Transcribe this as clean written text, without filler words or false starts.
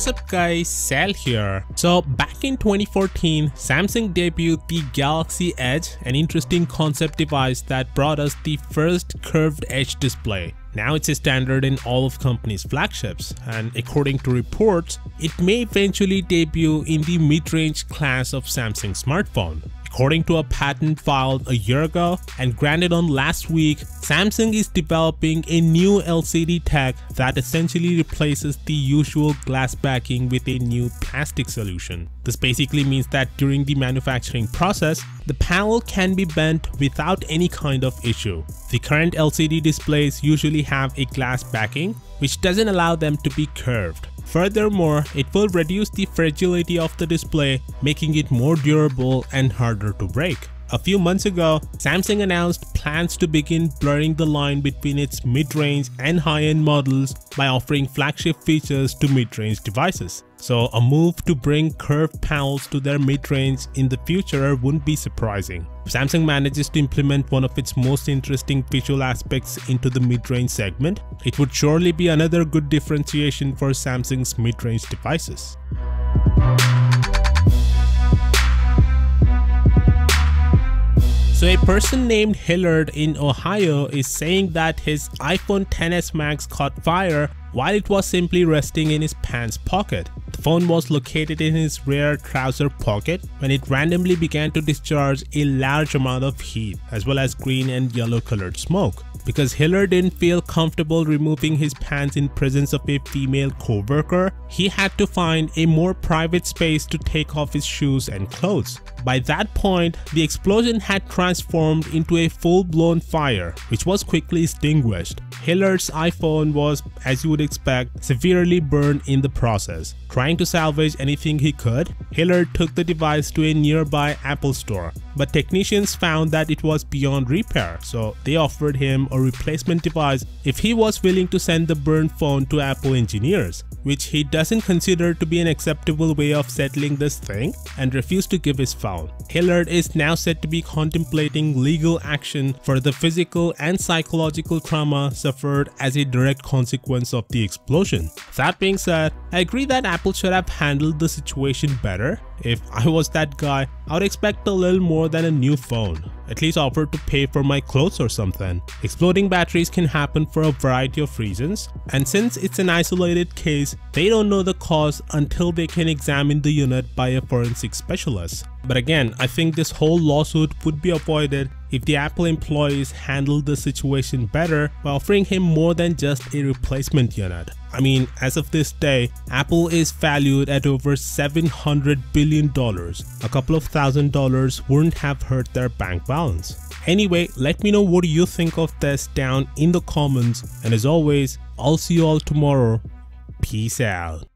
up guys, Sal here. So back in 2014, Samsung debuted the Galaxy Edge, an interesting concept device that brought us the first curved edge display. Now it's a standard in all of companies' flagships, and according to reports, it may eventually debut in the mid-range class of Samsung smartphone. According to a patent filed a year ago and granted on last week, Samsung is developing a new LCD tech that essentially replaces the usual glass backing with a new plastic solution. This basically means that during the manufacturing process, the panel can be bent without any kind of issue. The current LCD displays usually have a glass backing, which doesn't allow them to be curved. Furthermore, it will reduce the fragility of the display, making it more durable and harder to break. A few months ago, Samsung announced plans to begin blurring the line between its mid-range and high-end models by offering flagship features to mid-range devices. So a move to bring curved panels to their mid-range in the future wouldn't be surprising. If Samsung manages to implement one of its most interesting visual aspects into the mid-range segment, it would surely be another good differentiation for Samsung's mid-range devices. So a person named Hillard in Ohio is saying that his iPhone XS Max caught fire while it was simply resting in his pants pocket. The phone was located in his rear trouser pocket when it randomly began to discharge a large amount of heat as well as green and yellow colored smoke. Because Hillard didn't feel comfortable removing his pants in presence of a female co-worker, he had to find a more private space to take off his shoes and clothes. By that point, the explosion had transformed into a full-blown fire, which was quickly extinguished. Hillard's iPhone was, as you would expect, severely burned in the process. Trying to salvage anything he could, Hillard took the device to a nearby Apple store, but technicians found that it was beyond repair, so they offered him a replacement device if he was willing to send the burned phone to Apple engineers, which he doesn't consider to be an acceptable way of settling this thing and refused to give his phone. Hillard is now said to be contemplating legal action for the physical and psychological trauma suffered as a direct consequence of the explosion. That being said, I agree that Apple should have handled the situation better. If I was that guy, I would expect a little more than a new phone. At least offer to pay for my clothes or something. Exploding batteries can happen for a variety of reasons, and since it's an isolated case, they don't know the cause until they can examine the unit by a forensic specialist. But again, I think this whole lawsuit would be avoided if the Apple employees handled the situation better by offering him more than just a replacement unit. I mean, as of this day, Apple is valued at over $700 billion. A couple of $1,000s wouldn't have hurt their bank balance. Anyway, let me know what you think of this down in the comments, and as always, I'll see you all tomorrow. Peace out.